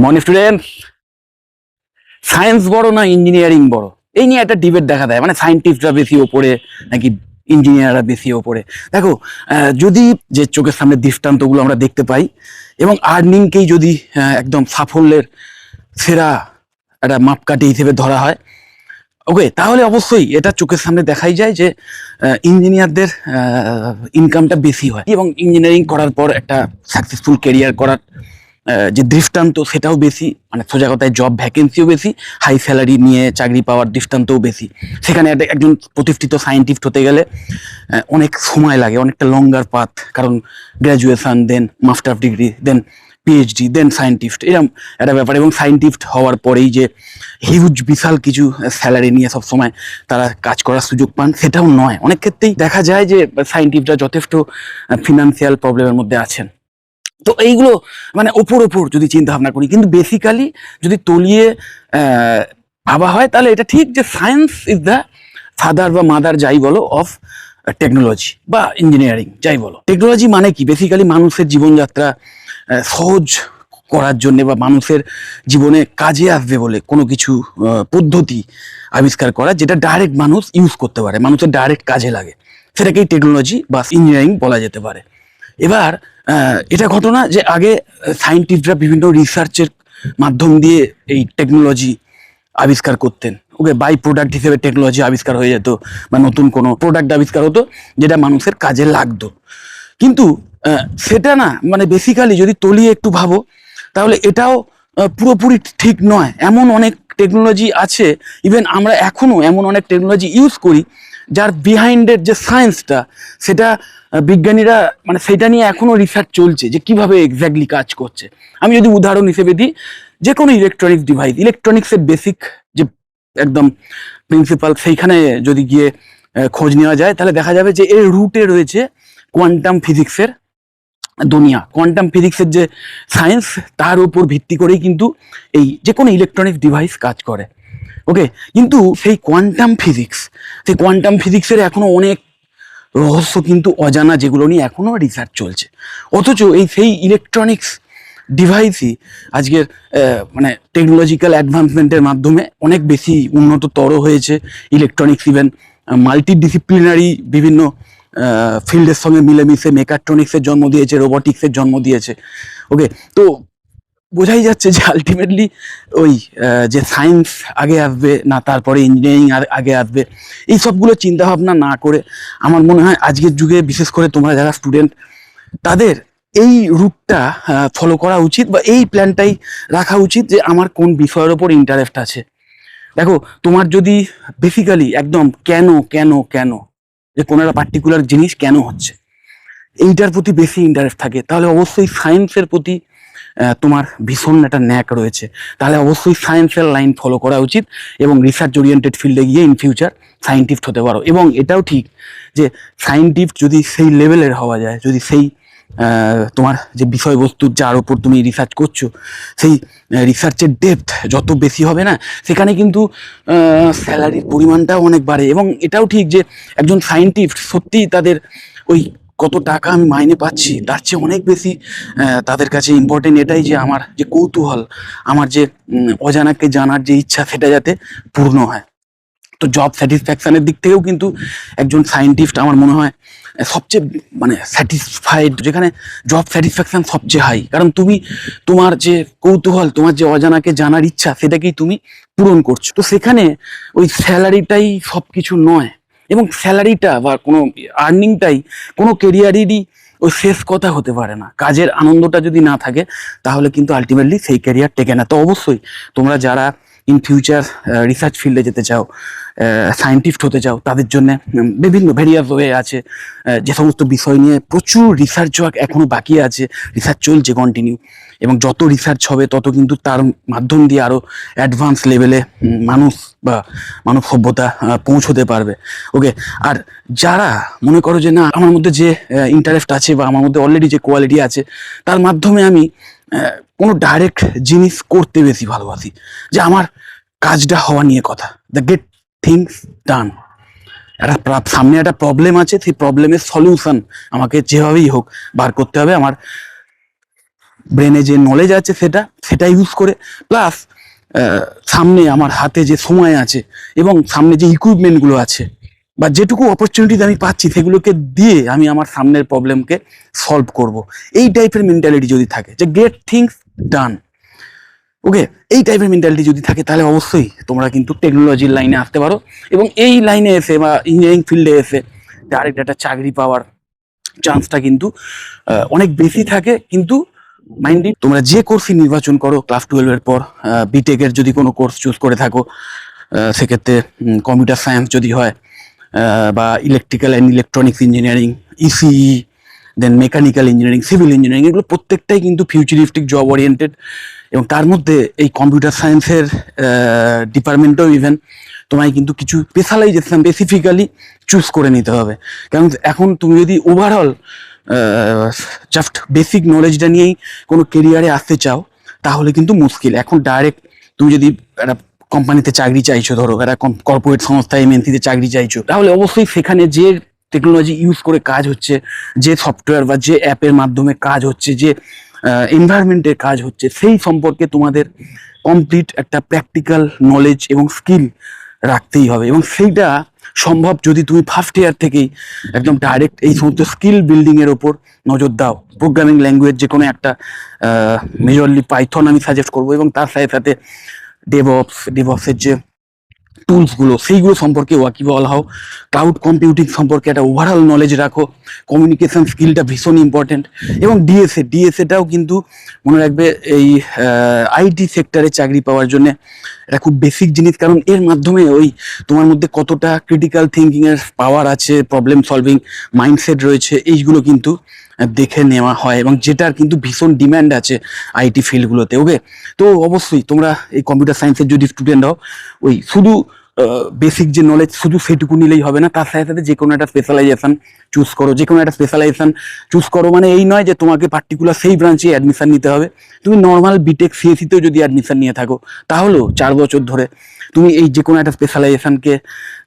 Morning student, science বড় না engineering বড়, এই নিয়ে একটা ডিবেট দেখা দেয়। মানে সায়েন্টিস্টরা বেশি ওপরে নাকি ইঞ্জিনিয়াররা বেশি ওপরে। দেখো, যদি যে চোখের সামনে দৃষ্টান্তগুলো আমরা দেখতে পাই এবং আর্নিংকেই যদি একদম সাফল্যের সেরা একটা মাপকাঠি হিসেবে ধরা হয়, ওকে, তাহলে অবশ্যই এটা চোখের সামনে দেখাই যায় যে ইঞ্জিনিয়ারদের ইনকামটা বেশি হয় এবং ইঞ্জিনিয়ারিং করার পর একটা সাকসেসফুল কেরিয়ার করার যে দৃষ্টান্ত সেটাও বেশি। মানে সোজা কথায় জব ভ্যাকেন্সিও বেশি, হাই স্যালারি নিয়ে চাকরি পাওয়ার দৃষ্টান্তও বেশি। সেখানে একজন প্রতিষ্ঠিত সায়েন্টিস্ট হতে গেলে অনেক সময় লাগে, অনেকটা লঙ্গার পাথ, কারণ গ্র্যাজুয়েশন, দেন মাস্টার ডিগ্রি, দেন পিএইচডি, দেন সায়েন্টিস্ট, এরকম একটা ব্যাপার। এবং সায়েন্টিস্ট হওয়ার পরেই যে হিউজ বিশাল কিছু স্যালারি নিয়ে সবসময় তারা কাজ করার সুযোগ পান সেটাও নয়। অনেক ক্ষেত্রেই দেখা যায় যে সায়েন্টিস্টরা যথেষ্ট ফিনান্সিয়াল প্রবলেমের মধ্যে আছেন। তো এইগুলো মানে ওপর যদি চিন্তা ভাবনা করি, কিন্তু বেসিক্যালি যদি তলিয়ে ভাবা হয় তাহলে এটা ঠিক যে সায়েন্স ইজ দ্য ফাদার বা মাদার যাই বলো অফ টেকনোলজি বা ইঞ্জিনিয়ারিং যাই বলো। টেকনোলজি মানে কি? বেসিক্যালি মানুষের জীবনযাত্রা সহজ করার জন্য বা মানুষের জীবনে কাজে আসবে বলে কোনো কিছু পদ্ধতি আবিষ্কার করা, যেটা ডাইরেক্ট মানুষ ইউজ করতে পারে, মানুষের ডাইরেক্ট কাজে লাগে, সেটাকেই টেকনোলজি বা ইঞ্জিনিয়ারিং বলা যেতে পারে। এবার এটা ঘটনা যে আগে সায়েন্টিস্টরা বিভিন্ন রিসার্চের মাধ্যম দিয়ে এই টেকনোলজি আবিষ্কার করতেন। ওকে, বাই প্রোডাক্ট হিসেবে টেকনোলজি আবিষ্কার হয়ে যেত বা নতুন কোনো প্রোডাক্ট আবিষ্কার হতো যেটা মানুষের কাজে লাগতো। কিন্তু সেটা না, মানে বেসিক্যালি যদি তলিয়ে একটু ভাবো তাহলে এটাও পুরোপুরি ঠিক নয়। এমন অনেক টেকনোলজি আছে, ইভেন আমরা এখনো এমন অনেক টেকনোলজি ইউজ করি যার বিহাইন্ডের যে সায়েন্সটা, সেটা বিজ্ঞানীরা মানে সেটা নিয়ে এখনো রিসার্চ চলছে যে কিভাবে এক্স্যাক্টলি কাজ করছে। আমি যদি উদাহরণ হিসেবে দিই, যে কোনো ইলেকট্রনিক্স ডিভাইস, ইলেকট্রনিক্সের বেসিক যে একদম প্রিন্সিপাল, সেইখানে যদি গিয়ে খোঁজ নেওয়া যায় তাহলে দেখা যাবে যে এর রুটে রয়েছে কোয়ান্টাম ফিজিক্সের দুনিয়া। কোয়ান্টাম ফিজিক্সের যে সায়েন্স, তার উপর ভিত্তি করেই কিন্তু এই যে কোনো ইলেকট্রনিক্স ডিভাইস কাজ করে। ওকে, কিন্তু সেই কোয়ান্টাম ফিজিক্সের এখনো অনেক রহস্য কিন্তু অজানা, যেগুলো নিয়ে এখনো রিসার্চ চলছে। অথচ সেই ইলেকট্রনিক্স ডিভাইসই আজকের মানে টেকনোলজিক্যাল অ্যাডভান্সমেন্টের মাধ্যমে অনেক বেশি উন্নততর হয়েছে। ইলেকট্রনিক্স ইভেন মাল্টিডিসিপ্লিনারি বিভিন্ন ফিল্ডের সঙ্গে মিলেমিশে মেকাট্রনিক্সের জন্ম দিয়েছে, রোবোটিক্সের জন্ম দিয়েছে। ওকে, তো বোঝাই যাচ্ছে যে আলটিমেটলি ওই যে সায়েন্স আগে আসবে না তারপরে ইঞ্জিনিয়ারিং আগে আসবে, এই সবগুলো চিন্তাভাবনা না করে আমার মনে হয় আজকের যুগে বিশেষ করে তোমরা যারা স্টুডেন্ট, তাদের এই রুটটা ফলো করা উচিত বা এই প্ল্যানটাই রাখা উচিত যে আমার কোন বিষয়ের ওপর ইন্টারেস্ট আছে। দেখো, তোমার যদি বেসিক্যালি একদম কেন কেন কেন যে কোনো একটা পার্টিকুলার জিনিস কেন হচ্ছে এইটার প্রতি বেশি ইন্টারেস্ট থাকে, তাহলে অবশ্যই সায়েন্সের প্রতি তোমার ভীষণ একটা ন্যাক রয়েছে। তাহলে অবশ্যই সায়েন্সের লাইন ফলো করা উচিত এবং রিসার্চ ওরিয়েন্টেড ফিল্ডে গিয়ে ইন ফিউচার সায়েন্টিস্ট হতে পারো। এবং এটাও ঠিক যে সায়েন্টিস্ট যদি সেই লেভেলের হওয়া যায়, যদি সেই তোমার যে বিষয়বস্তুর যার ওপর তুমি রিসার্চ করছো সেই রিসার্চের ডেপথ যত বেশি হবে না, সেখানে কিন্তু স্যালারির পরিমাণটাও অনেক বাড়ে। এবং এটাও ঠিক যে একজন সায়েন্টিস্ট সত্যিই তাদের ওই কত টাকা আমি মাইনে পাচ্ছি তার চেয়ে অনেক বেশি তাদের কাছে ইম্পর্টেন্ট এটাই যে আমার যে কৌতূহল, আমার যে অজানাকে জানার যে ইচ্ছা, সেটা যাতে পূর্ণ হয়। তো জব স্যাটিসফ্যাকশনের দিক থেকেও কিন্তু একজন সায়েন্টিস্ট আমার মনে হয় সবচেয়ে মানে স্যাটিসফাইড, যেখানে জব স্যাটিসফ্যাকশন সবচেয়ে হাই। কারণ তুমি তোমার যে কৌতূহল, তোমার যে অজানাকে জানার ইচ্ছা, সেটাকেই তুমি পূরণ করছো। তো সেখানে ওই স্যালারিটাই সব কিছু নয়, এবং স্যালারিটা বা কোনো আর্নিংটাই কোনো কেরিয়ারেরই ওই শেষ কথা হতে পারে না। কাজের আনন্দটা যদি না থাকে তাহলে কিন্তু আলটিমেটলি সেই ক্যারিয়ার টেকে না। তো অবশ্যই তোমরা যারা ইন ফিউচার রিসার্চ ফিল্ডে যেতে চাও, সায়েন্টিস্ট হতে চাও, তাদের জন্য বিভিন্ন ভেরিয়াস ওয়ে আছে। যে সমস্ত বিষয় নিয়ে প্রচুর রিসার্চ ওয়ার্ক এখনো বাকি আছে, রিসার্চ চলছে কন্টিনিউ, এবং যত রিসার্চ হবে তত কিন্তু তার মাধ্যম দিয়ে আরো অ্যাডভান্স লেভেলে মানুষ বা মানব সভ্যতা পৌঁছতে পারবে। ওকে, আর যারা মনে করো যে না, আমার মধ্যে যে ইন্টারেস্ট আছে বা আমার মধ্যে অলরেডি যে কোয়ালিটি আছে, তার মাধ্যমে আমি কোনো ডাইরেক্ট জিনিস করতে বেশি ভালোবাসি, যে আমার কাজটা হওয়া নিয়ে কথা, দ্য গেট থিংস ডান। একটা সামনে একটা প্রবলেম আছে, সেই প্রবলেমের সলিউশন আমাকে যেভাবেই হোক বার করতে হবে। আমার ব্রেনে যে নলেজ আছে সেটা ইউজ করে, প্লাস সামনে আমার হাতে যে সময় আছে এবং সামনে যে ইকুইপমেন্টগুলো আছে বা যেটুকু অপরচুনিটি আমি পাচ্ছি সেগুলোকে দিয়ে আমি আমার সামনের প্রবলেমকে সলভ করব, এই টাইপের মেন্টালিটি যদি থাকে, যে গেট থিংস ডান, ওকে, এই টাইপের মেন্টালিটি যদি থাকে, তাহলে অবশ্যই তোমরা কিন্তু টেকনোলজির লাইনে আসতে পারো এবং এই লাইনে এসে বা ইঞ্জিনিয়ারিং ফিল্ডে এসে ডাইরেক্ট একটা চাকরি পাওয়ার চান্সটা কিন্তু অনেক বেশি থাকে। কিন্তু মাইন্ডলি তোমরা যে কোর্সই নির্বাচন করো ক্লাস 12-এর পর, বিটেকের যদি কোনো কোর্স চুজ করে থাকো, সেক্ষেত্রে কম্পিউটার সায়েন্স যদি হয়, বা electrical and electronics engineering, ECE, then mechanical engineering, civil engineering, এগুলো প্রত্যেকটাই কিন্তু ফিউচারিস্টিক জব ওরিয়েন্টেড। এবং তার মধ্যে এই কম্পিউটার সায়েন্সের ডিপার্টমেন্টও ইভেন তোমায় কিন্তু কিছু স্পেশালাইজেশন স্পেসিফিক্যালি চুজ করে নিতে হবে। কারণ এখন তুমি যদি ওভারঅল জাস্ট বেসিক নলেজটা নিয়েই কোনো কেরিয়ারে আসতে চাও, তাহলে কিন্তু মুশকিল। এখন ডাইরেক্ট তুমি যদি একটা কোম্পানিতে চাকরি চাইছো, ধরো একটা কর্পোরেট সংস্থায় এমএনসিতে চাকরি চাইছো, তাহলে অবশ্যই সেখানে যে টেকনোলজি ইউজ করে কাজ হচ্ছে, যে সফটওয়্যার বা যে অ্যাপের মাধ্যমে কাজ হচ্ছে, যে এনভায়রনমেন্টে কাজ হচ্ছে, সেই সম্পর্কে তোমাদের কমপ্লিট একটা প্র্যাকটিক্যাল নলেজ এবং স্কিল রাখতেই হবে। এবং সেইটা সম্ভব যদি তুমি ফার্স্ট ইয়ার থেকেই একদম ডাইরেক্ট এই সমস্ত স্কিল বিল্ডিং এর ওপর নজর দাও। প্রোগ্রামিং ল্যাঙ্গুয়েজ যে কোনো একটা, মেজরলি পাইথন আমি সাজেস্ট করবো, এবং তার সাথে সাথে ডেভঅপসের যে টুলসগুলো সেইগুলো সম্পর্কে ওয়াকিবহাল হও, ক্লাউড কম্পিউটিং সম্পর্কে একটা ওভারঅল নলেজ রাখো, কমিউনিকেশন স্কিলটা ভীষণ ইম্পর্টেন্ট। এবং ডিএসএটাও কিন্তু মনে রাখবে এই আইটি সেক্টরে চাকরি পাওয়ার জন্য এটা খুব বেসিক জিনিস। কারণ এর মাধ্যমে ওই তোমার মধ্যে কতটা ক্রিটিক্যাল থিঙ্কিংয়ের পাওয়ার আছে, প্রবলেম সলভিং মাইন্ডসেট রয়েছে, এইগুলো কিন্তু দেখে নেওয়া হয়, এবং যেটার কিন্তু ভীষণ ডিম্যান্ড আছে আইটি ফিল্ডগুলোতে। ওকে, তো অবশ্যই তোমরা এই কম্পিউটার সায়েন্সের যদি স্টুডেন্ট হও, ওই শুধু বেসিক যে নলেজ শুধু সেটুকু নিলেই হবে না, তার সাথে সাথে যে কোনো একটা স্পেশালাইজেশন চুজ করো। যে কোনো একটা স্পেশালাইজেশন চুজ করো মানে এই নয় যে তোমাকে পার্টিকুলার সেই ব্রাঞ্চে অ্যাডমিশন নিতে হবে। তুমি নর্মাল বিটেক সিএসিতেও যদি অ্যাডমিশন নিয়ে থাকো, তাহলেও 4 বছর ধরে তুমি এই যে কোনো একটা স্পেশালাইজেশনকে,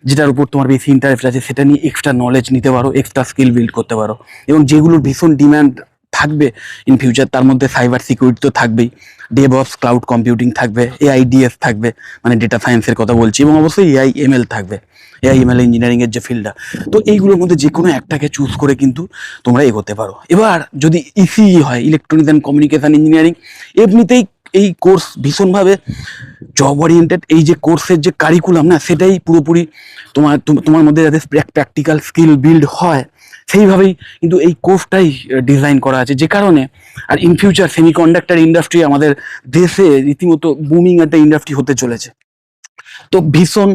যেটার উপর তোমার বেশি ইন্টারেস্ট আছে, সেটা নিয়ে এক্সট্রা নলেজ নিতে পারো, এক্সট্রা স্কিল বিল্ড করতে পারো। এবং যেগুলোর ভীষণ ডিম্যান্ড থাকবে ইন ফিউচার, তার মধ্যে সাইবার সিকিউরিটি তো থাকবেই, ডেভঅপস ক্লাউড কম্পিউটিং থাকবে, এআইডিএস থাকবে, মানে ডেটা সায়েন্সের কথা বলছি, এবং অবশ্যই এআইএমএল থাকবে, এআইএমএল ইঞ্জিনিয়ারিং এর যে ফিল্ডটা। তো এইগুলোর মধ্যে যে কোনো একটাকে চুজ করে কিন্তু তোমরা এগোতে পারো। এবার যদি ইসিই হয়, ইলেকট্রনিক্স অ্যান্ড কমিউনিকেশন ইঞ্জিনিয়ারিং, এমনিতেই এই কোর্স ভীষণভাবে জব ওরিয়েন্টেড। এই যে কোর্সের যে কারিকুলাম না, সেটাই পুরোপুরি তোমার মধ্যে যাতে প্র্যাকটিক্যাল স্কিল বিল্ড হয়, সেইভাবেই কিন্তু এই কোর্সটাই ডিজাইন করা আছে। যে কারণে আর ইন ফিউচার সেমিকন্ডাক্টর ইন্ডাস্ট্রি আমাদের দেশে রীতিমতো বুমিং একটা ইন্ডাস্ট্রি হতে চলেছে। তো ভীষণ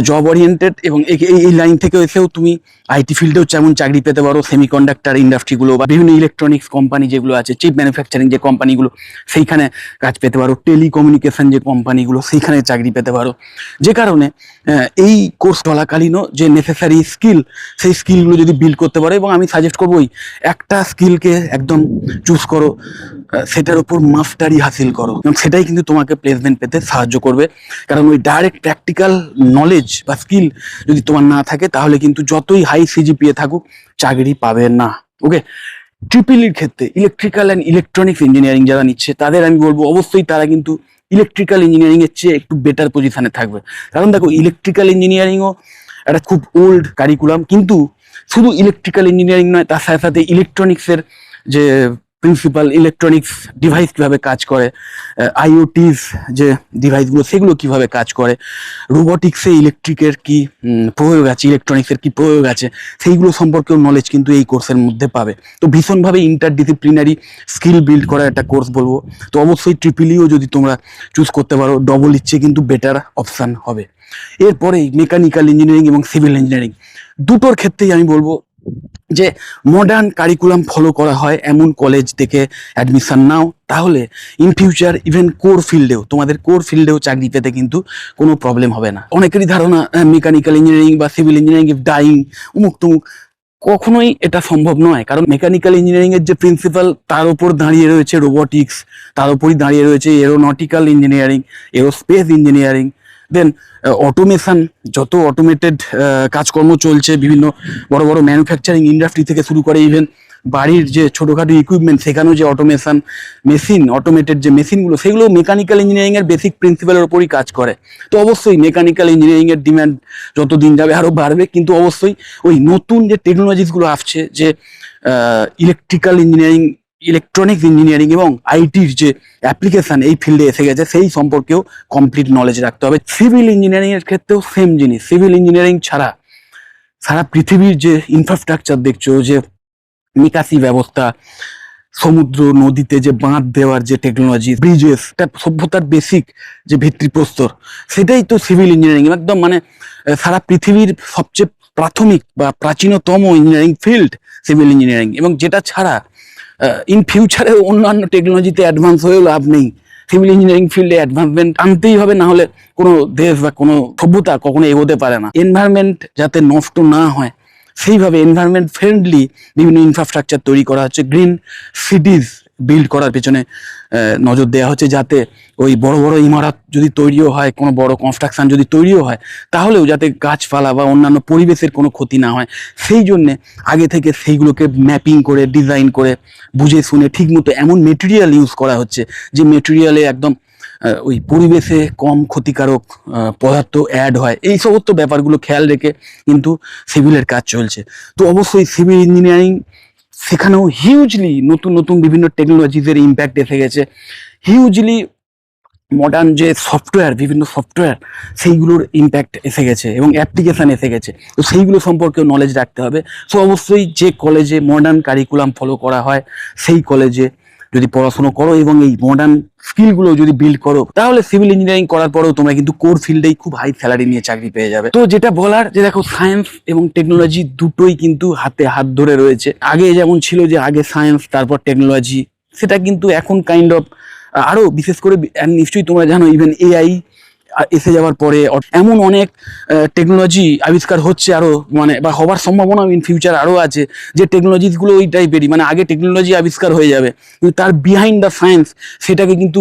জব ওরিয়েন্টেড, এবং এই লাইন থেকে এসেও তুমি আইটি ফিল্ডেও যেমন চাকরি পেতে পারো, সেমিকন্ডাক্টর ইন্ডাস্ট্রিগুলো বা বিভিন্ন ইলেকট্রনিক্স কোম্পানি যেগুলো আছে, চিপ ম্যানুফ্যাকচারিং যে কোম্পানিগুলো, সেইখানে কাজ পেতে পারো, টেলিকমিউনিকেশন যে কোম্পানিগুলো, সেইখানে চাকরি পেতে পারো। যে কারণে এই কোর্স চলাকালীনও যে নেসেসারি স্কিল, সেই স্কিলগুলো যদি বিল্ড করতে পারো, এবং আমি সাজেস্ট করবো ওই একটা স্কিলকে একদম চুজ করো, সেটার উপর মাস্টারি হাসিল করো, এবং সেটাই কিন্তু তোমাকে প্লেসমেন্ট পেতে সাহায্য করবে। কারণ ওই ডাইরেক্ট প্র্যাকটিক্যাল নলেজ বা স্কিল যদি তোমার না থাকে, তাহলে কিন্তু যতই হাই সিজিপিএ থাকুক চাকরি পাবে না। ওকে, ট্রিপলির ক্ষেত্রে ইলেকট্রিক্যাল অ্যান্ড ইলেকট্রনিক্স ইঞ্জিনিয়ারিং যারা নিচ্ছে, তাদের আমি বলবো অবশ্যই তারা কিন্তু ইলেকট্রিক্যাল ইঞ্জিনিয়ারিং এর চেয়ে একটু বেটার পজিশনে থাকবে। কারণ দেখো, ইলেকট্রিক্যাল ইঞ্জিনিয়ারিংও একটা খুব ওল্ড কারিকুলাম, কিন্তু শুধু ইলেকট্রিক্যাল ইঞ্জিনিয়ারিং নয়, তার সাথে সাথে ইলেকট্রনিক্সের যে প্রিন্সিপাল, ইলেকট্রনিক্স ডিভাইস কিভাবে কাজ করে, আইওটিস যে ডিভাইসগুলো সেগুলো কিভাবে কাজ করে, রোবোটিক্সে ইলেকট্রিকের কি প্রয়োগ আছে, ইলেকট্রনিক্সের কি প্রয়োগ আছে, সেইগুলো সম্পর্কেও নলেজ কিন্তু এই কোর্সের মধ্যে পাবে। তো ভীষণভাবে ইন্টারডিসিপ্লিনারি স্কিল বিল্ড করার একটা কোর্স বলবো। তো অবশ্যই ট্রিপলিও যদি তোমরা চুজ করতে পারো, ডবল ইচ্ছে কিন্তু বেটার অপশান হবে। এরপরেই মেকানিক্যাল ইঞ্জিনিয়ারিং এবং সিভিল ইঞ্জিনিয়ারিং, দুটোর ক্ষেত্রেই আমি বলবো যে মডার্ন কারিকুলাম ফলো করা হয় এমন কলেজ থেকে অ্যাডমিশন নাও, তাহলে ইন ফিউচার ইভেন তোমাদের কোর ফিল্ডেও চাকরি পেতে কিন্তু কোনো প্রবলেম হবে না। অনেকেরই ধারণা মেকানিক্যাল ইঞ্জিনিয়ারিং বা সিভিল ইঞ্জিনিয়ারিং ইফ ডাইং উমুক তুমুক, কখনোই এটা সম্ভব নয়। কারণ মেকানিক্যাল ইঞ্জিনিয়ারিং এর যে প্রিন্সিপাল, তার উপর দাঁড়িয়ে রয়েছে রোবোটিক্স, তার উপরই দাঁড়িয়ে রয়েছে এরোনটিক্যাল ইঞ্জিনিয়ারিং, এরোস্পেস ইঞ্জিনিয়ারিং, দেন অটোমেশন, যত অটোমেটেড কাজকর্ম চলছে বিভিন্ন বড় বড় ম্যানুফ্যাকচারিং ইন্ডাস্ট্রি থেকে শুরু করে ইভেন বাড়ির যে ছোটোখাটো ইকুইপমেন্ট সেখানেও যে অটোমেশন মেশিন, অটোমেটেড যে মেশিনগুলো, সেগুলো মেকানিক্যাল ইঞ্জিনিয়ারিংয়ের বেসিক প্রিন্সিপালের ওপরই কাজ করে। তো অবশ্যই মেকানিক্যাল ইঞ্জিনিয়ারিংয়ের ডিমান্ড যত দিন যাবে আরও বাড়বে, কিন্তু অবশ্যই ওই নতুন যে টেকনোলজিসগুলো আসছে, যে ইলেকট্রিক্যাল ইঞ্জিনিয়ারিং, ইলেকট্রনিক্স ইঞ্জিনিয়ারিং এবং আইটির যে অ্যাপ্লিকেশন এই ফিল্ডে এসে গেছে, সেই সম্পর্কেও কমপ্লিট নলেজ রাখতে হবে। সিভিল ইঞ্জিনিয়ারিং এর ক্ষেত্রেও সেম জিনিস। সিভিল ইঞ্জিনিয়ারিং ছাড়া সারা পৃথিবীর যে ইনফ্রাস্ট্রাকচার দেখছো, যে নিকাশি ব্যবস্থা, সমুদ্র নদীতে যে বাঁধ দেওয়ার যে টেকনোলজি, ব্রিজেস, সভ্যতার বেসিক যে ভিত্তিপ্রস্তর, সেটাই তো সিভিল ইঞ্জিনিয়ারিং। একদম মানে সারা পৃথিবীর সবচেয়ে প্রাথমিক বা প্রাচীনতম ইঞ্জিনিয়ারিং ফিল্ড সিভিল ইঞ্জিনিয়ারিং, এবং যেটা ছাড়া ইন ফিউচারে অন্যান্য টেকনোলজিতে অ্যাডভান্স হয়েও লাভ নেই। সিভিল ইঞ্জিনিয়ারিং ফিল্ডে অ্যাডভান্সমেন্ট আনতেই হবে, না হলে কোনো দেশ বা কোনো সভ্যতা কখনো এগোতে পারে না। এনভায়রনমেন্ট যাতে নষ্ট না হয়, সেইভাবে এনভায়রনমেন্ট ফ্রেন্ডলি বিভিন্ন ইনফ্রাস্ট্রাকচার তৈরি করা হচ্ছে। গ্রিন সিটিজ বিল্ড করার পেছনে নজর দেওয়া হচ্ছে, যাতে ওই বড় বড় ইমারত যদি তৈরিও হয়, কোনো বড় কনস্ট্রাকশন যদি তৈরিও হয়, তাহলেও যাতে গাছপালা বা অন্যান্য পরিবেশের কোনো ক্ষতি না হয়, সেই জন্যে আগে থেকে সেইগুলোকে ম্যাপিং করে, ডিজাইন করে, বুঝে শুনে ঠিকমতো এমন মেটেরিয়াল ইউজ করা হচ্ছে, যে মেটেরিয়ালে একদম ওই পরিবেশে কম ক্ষতিকারক পদার্থ অ্যাড হয়। এই সমস্ত ব্যাপারগুলো খেয়াল রেখে কিন্তু সিভিলের কাজ চলছে। তো অবশ্যই সিভিল ইঞ্জিনিয়ারিং সেখানেও হিউজলি নতুন নতুন বিভিন্ন টেকনোলজিসের ইম্প্যাক্ট এসে গেছে। হিউজলি মডার্ন যে সফটওয়্যার, বিভিন্ন সফটওয়্যার, সেইগুলোর ইম্প্যাক্ট এসে গেছে এবং অ্যাপ্লিকেশান এসে গেছে। তো সেইগুলো সম্পর্কেও নলেজ রাখতে হবে। সো অবশ্যই যে কলেজে মডার্ন কারিকুলাম ফলো করা হয়, সেই কলেজে যদি পড়াশুনো করো এবং এই মডার্ন স্কিলগুলো যদি বিল্ড করো, তাহলে সিভিল ইঞ্জিনিয়ারিং করার পরেও তোমরা কিন্তু কোর ফিল্ডেই খুব হাই স্যালারি নিয়ে চাকরি পেয়ে যাবে। তো যেটা বলার, যে দেখো সায়েন্স এবং টেকনোলজি দুটোই কিন্তু হাতে হাত ধরে রয়েছে। আগে যেমন ছিল যে আগে সায়েন্স তারপর টেকনোলজি, সেটা কিন্তু এখন কাইন্ড অফ আরো বিশেষ করে নিশ্চয়ই তোমরা জানো, ইভেন এআই এসে যাওয়ার পরে এমন অনেক টেকনোলজি আবিষ্কার হচ্ছে আরো, মানে বা হবার সম্ভাবনা ইন ফিউচার আরো আছে, যে টেকনোলজিসগুলো ওই টাইপেরই, মানে আগে টেকনোলজি আবিষ্কার হয়ে যাবে, কিন্তু তার বিহাইন্ড দ্য সায়েন্স সেটাকে কিন্তু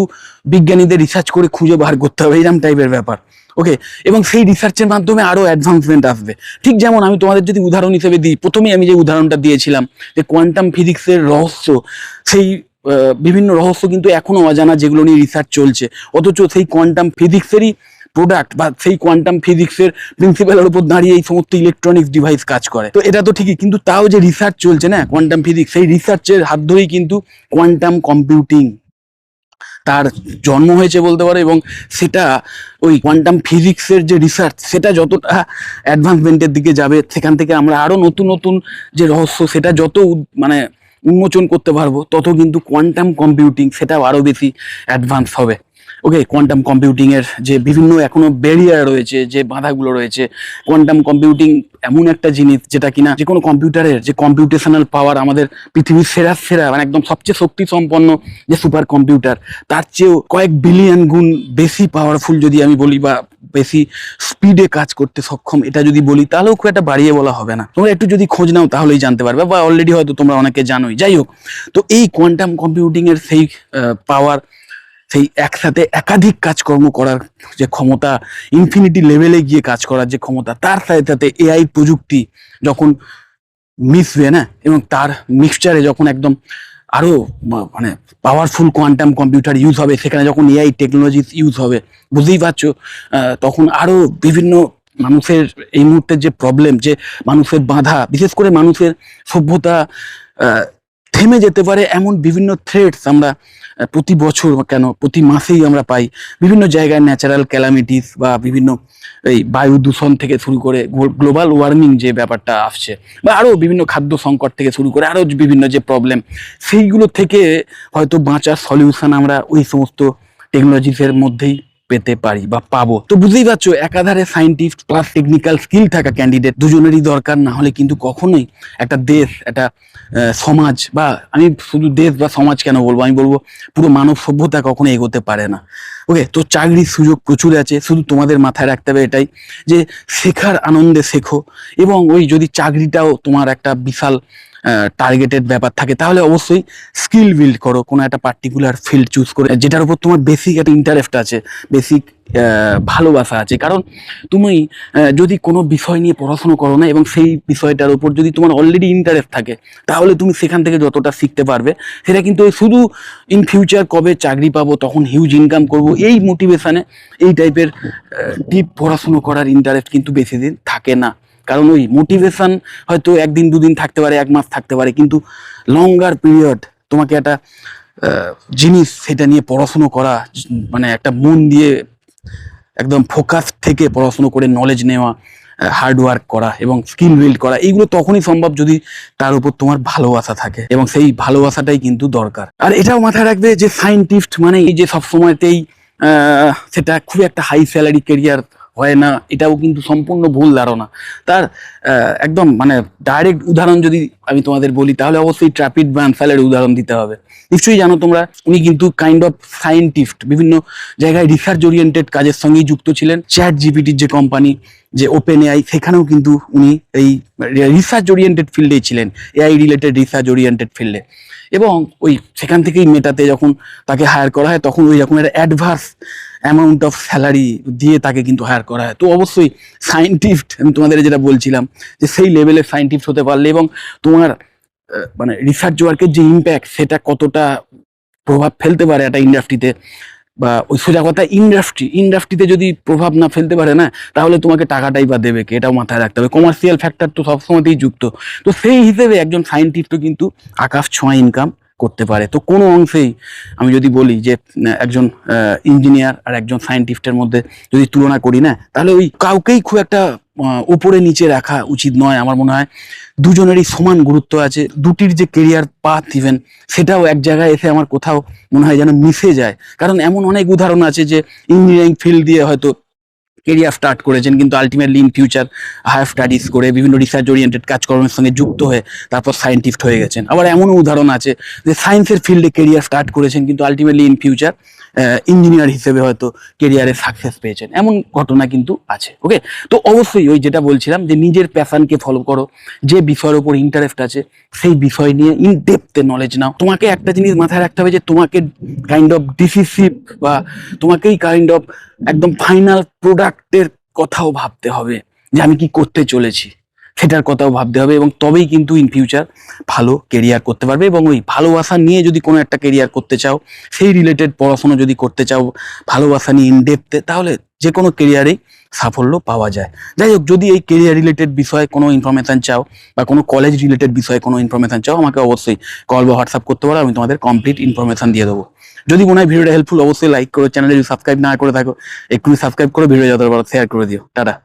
বিজ্ঞানীদের রিসার্চ করে খুঁজে বার করতে হবে, এইরকম টাইপের ব্যাপার। ওকে, এবং সেই রিসার্চের মাধ্যমে আরো অ্যাডভান্সমেন্ট আসবে। ঠিক যেমন আমি তোমাদের যদি উদাহরণ হিসেবে দিই, প্রথমেই আমি যে উদাহরণটা দিয়েছিলাম যে কোয়ান্টাম ফিজিক্সের রহস্য, সেই বিভিন্ন রহস্য কিন্তু এখনো অজানা, যেগুলো নিয়ে রিসার্চ চলছে, অথচ সেই কোয়ান্টাম ফিজিক্সেরই প্রোডাক্ট বা সেই কোয়ান্টাম ফিজিক্সের প্রিন্সিপালের উপর দাঁড়িয়ে এই সমস্ত ইলেকট্রনিক্স ডিভাইস কাজ করে। তো এটা তো ঠিকই, কিন্তু তাও যে রিসার্চ চলছে না কোয়ান্টাম ফিজিক্স, সেই রিসার্চের হাত ধরেই কিন্তু কোয়ান্টাম কম্পিউটিং তার জন্ম হয়েছে বলতে পারে, এবং সেটা ওই কোয়ান্টাম ফিজিক্সের যে রিসার্চ, সেটা যতটা অ্যাডভান্সমেন্টের দিকে যাবে, সেখান থেকে আমরা আরো নতুন নতুন যে রহস্য, সেটা যত মানে উন্মোচন করতে পারবো, তত কিন্তু কোয়ান্টাম কম্পিউটিং সেটাও আরো বেশি অ্যাডভান্স হবে। ওকে, কোয়ান্টাম কম্পিউটিং এর যে বিভিন্ন এখনো ব্যারিয়ার রয়েছে, যে বাধাগুলো রয়েছে, কোয়ান্টাম কম্পিউটিং এমন একটা জিনিস যেটা কিনা যে কোনো কম্পিউটারের যে কম্পিউটেশনাল পাওয়ার, আমাদের পৃথিবীর সেরা মানে একদম সবচেয়ে শক্তি সম্পন্ন যে সুপার কম্পিউটার, তার চেয়েও কয়েক বিলিয়ন গুণ বেশি পাওয়ারফুল যদি আমি বলি, বা বেশি স্পিডে কাজ করতে সক্ষম এটা যদি বলি, তাহলেও খুব একটা বাড়িয়ে বলা হবে না। তোমরা একটু যদি খোঁজ নাও তাহলেই জানতে পারবে, বা অলরেডি হয়তো তোমরা অনেকে জানোই। যাই হোক, তো এই কোয়ান্টাম কম্পিউটিং এর সেই পাওয়ার, সেই একসাথে একাধিক কাজকর্ম করার যে ক্ষমতা, ইনফিনিটি লেভেলে গিয়ে কাজ করার যে ক্ষমতা, তার সাথে সাথে এআই প্রযুক্তি যখন মিশবে না, এবং তার মিক্সচারে যখন একদম আরো মানে পাওয়ারফুল কোয়ান্টাম কম্পিউটার ইউজ হবে, সেখানে যখন এআই টেকনোলজি ইউজ হবে, বুঝতেই পারছো তখন আরো বিভিন্ন মানুষের এই মুহূর্তের যে প্রবলেম, যে মানুষের বাধা, বিশেষ করে মানুষের সভ্যতা থেমে যেতে পারে এমন বিভিন্ন থ্রেটস আমরা প্রতি বছর কেন প্রতি মাসেই আমরা পাই। বিভিন্ন জায়গায় ন্যাচারাল ক্যালামিটিস বা বিভিন্ন এই বায়ু দূষণ থেকে শুরু করে গ্লোবাল ওয়ার্মিং যে ব্যাপারটা আসছে, বা আরও বিভিন্ন খাদ্য সংকট থেকে শুরু করে আরও বিভিন্ন যে প্রবলেম, সেইগুলো থেকে হয়তো বাঁচার সলিউশন আমরা ওই সমস্ত টেকনোলজিসের মধ্যেই পেতে পারি বা পাবো। তো বুঝতেই পারছো, একাধারে সায়েন্টিস্ট প্লাস টেকনিক্যাল স্কিল থাকা ক্যান্ডিডেট দুজনেরই দরকার, না হলে কিন্তু কখনোই একটা দেশ, একটা সমাজ, বা আমি শুধু দেশ বা সমাজ কেন বলবো, আমি বলবো পুরো মানব সভ্যতা কখনো এগোতে পারে না। ওকে, তো চাকরির সুযোগ প্রচুর আছে, শুধু তোমাদের মাথায় রাখতে হবে এটাই, যে শেখার আনন্দে শেখো, এবং ওই যদি চাকরিটাও তোমার একটা বিশাল টার্গেটেড ব্যাপার থাকে, তাহলে অবশ্যই স্কিল বিল্ড করো, কোনো একটা পার্টিকুলার ফিল্ড চুজ করে যেটার উপর তোমার বেসিক একটা ইন্টারেস্ট আছে, বেসিক ভালোবাসা আছে। কারণ তুমি যদি কোনো বিষয় নিয়ে পড়াশোনা করো না এবং সেই বিষয়টার উপর যদি তোমার অলরেডি ইন্টারেস্ট থাকে, তাহলে তুমি সেখান থেকে যতটা শিখতে পারবে সেটা কিন্তু শুধু ইন ফিউচার কবে চাকরি পাবো, তখন হিউজ ইনকাম করব, এই মোটিভেশনে এই টাইপের ডিপ পড়াশুনো করার ইন্টারেস্ট কিন্তু বেশি দিন থাকে না। কারণ ওই মোটিভেশন হয়তো একদিন দুদিন থাকতে পারে, এক মাস থাকতে পারে, কিন্তু লঙ্গার পিরিয়ড তোমাকে একটা জিনিস সেটা নিয়ে পড়াশুনো করা, মানে একটা মন দিয়ে একদম ফোকাস থেকে পড়াশুনো করে নলেজ নেওয়া, হার্ড ওয়ার্ক করা এবং স্কিল বিল্ড করা, এইগুলো তখনই সম্ভব যদি তার উপর তোমার ভালোবাসা থাকে, এবং সেই ভালোবাসাটাই কিন্তু দরকার। আর এটাও মাথায় রাখবে যে সায়েন্টিস্ট মানে এই যে সবসময়তেই সেটা খুব একটা হাই স্যালারি কেরিয়ার হয় না, এটাও কিন্তু সম্পূর্ণ ভুল ধারণা। তার একদম মানে ডাইরেক্ট উদাহরণ যদি আমি তোমাদের বলি, তাহলে অবশ্যই ট্র্যাপিড বানসালের উদাহরণ দিতে হবে। নিশ্চয়ই জানো তোমরা, উনি কিন্তু কাইন্ড অফ সায়েন্টিস্ট, বিভিন্ন জায়গায় রিসার্চ ওরিয়েন্টেড কাজের সঙ্গেই যুক্ত ছিলেন। চ্যাট জিপিটির যে কোম্পানি, যে ওপেন এআই, সেখানেও কিন্তু উনি এই রিসার্চ ওরিয়েন্টেড ফিল্ডেই ছিলেন, এআই রিলেটেড রিসার্চ ওরিয়েন্টেড ফিল্ডে। এবং ওই সেখান থেকেই মেটাতে যখন তাকে হায়ার করা হয়, তখন ওই রকম একটা অ্যাডভান্স অ্যামাউন্ট অফ স্যালারি দিয়ে তাকে কিন্তু হায়ার করা হয়। তো অবশ্যই সায়েন্টিস্ট, আমি তোমাদের যেটা বলছিলাম যে সেই লেভেলের সায়েন্টিস্ট হতে পারলে এবং তোমার মানে রিসার্চ ওয়ার্কের যে ইম্প্যাক্ট, সেটা কতটা প্রভাব ফেলতে পারে একটা ইন্ডাস্ট্রিতে, বা ওই সোজা কথা ইন্ডাস্ট্রিতে যদি প্রভাব না ফেলতে পারে না, তাহলে তোমাকে টাকাটাই বা দেবে কে, এটাও মাথায় রাখতে হবে। কমার্শিয়াল ফ্যাক্টর তো সবসময়তেই যুক্ত। তো সেই হিসেবে একজন সায়েন্টিস্টও কিন্তু আকাশ ছোঁয়া ইনকাম করতে পারে। তো কোনো অংশেই আমি যদি বলি যে একজন ইঞ্জিনিয়ার আর একজন সায়েন্টিস্টের মধ্যে যদি তুলনা করি না, তাহলে ওই কাউকেই খুব একটা উপরে নিচে রাখা উচিত নয়। আমার মনে হয় দুজনেরই সমান গুরুত্ব আছে। দুটির যে কেরিয়ার পাথ ইভেন, সেটাও এক জায়গায় এসে আমার কোথাও মনে হয় যেন মিশে যায়। কারণ এমন অনেক উদাহরণ আছে যে ইঞ্জিনিয়ারিং ফিল্ড দিয়ে হয়তো কেরিয়ার স্টার্ট করেছেন, কিন্তু ultimately in future higher studies করে বিভিন্ন রিসার্চ ওরিয়েন্টেড কাজকর্মের সঙ্গে যুক্ত হয়ে তারপর সায়েন্টিস্ট হয়ে গেছেন। আবার এমনও উদাহরণ আছে যে সায়েন্সের ফিল্ডে কেরিয়ার স্টার্ট করেছেন, কিন্তু আলটিমেটলি ইন ফিউচার ইঞ্জিনিয়ার হিসেবে হয়তো কেরিয়ারে সাকসেস পেয়েছেন। এমন ঘটনা কিন্তু আছে। ওকে, তো অবশ্যই ওই যেটা বলছিলাম যে নিজের প্যাশনকে ফলো করো, যে বিষয়ের উপর ইন্টারেস্ট আছে সেই বিষয় নিয়ে ইন ডেপথে নলেজ নাও। তোমাকে একটা জিনিস মাথায় রাখতে হবে যে তোমাকে কাইন্ড অফ ডিসিসিভ বা তোমাকেই কাইন্ড অফ একদম ফাইনাল প্রোডাক্টের কথাও ভাবতে হবে, যে আমি কি করতে চলেছি সেটার কথাও ভাবতে হবে, এবং তবেই কিন্তু ইন ফিউচার ভালো কেরিয়ার করতে পারবে। এবং ওই ভালোবাসা নিয়ে যদি কোনো একটা কেরিয়ার করতে চাও, সেই রিলেটেড পড়াশোনা যদি করতে চাও ভালোবাসা নিয়ে ইন ডেপথে, তাহলে যে কোনো কেরিয়ারেই সাফল্য পাওয়া যায়। যাই হোক, যদি এই কেরিয়ার রিলেটেড বিষয়ে কোনো ইনফরমেশন চাও বা কোনো কলেজ রিলেটেড বিষয়ে কোনো ইনফরমেশন চাও, আমাকে অবশ্যই কল বা হোয়াটসঅ্যাপ করতে পারো, আমি তোমাদের কমপ্লিট ইনফরমেশন দিয়ে দেবো। যদি মনে হয় ভিডিওটা হেল্পফুল, অবশ্যই লাইক করো। চ্যানেলে যদি সাবস্ক্রাইব না করে থাকো, একটু সাবস্ক্রাইব করে ভিডিও যত বড় শেয়ার করে দিও। টাটা।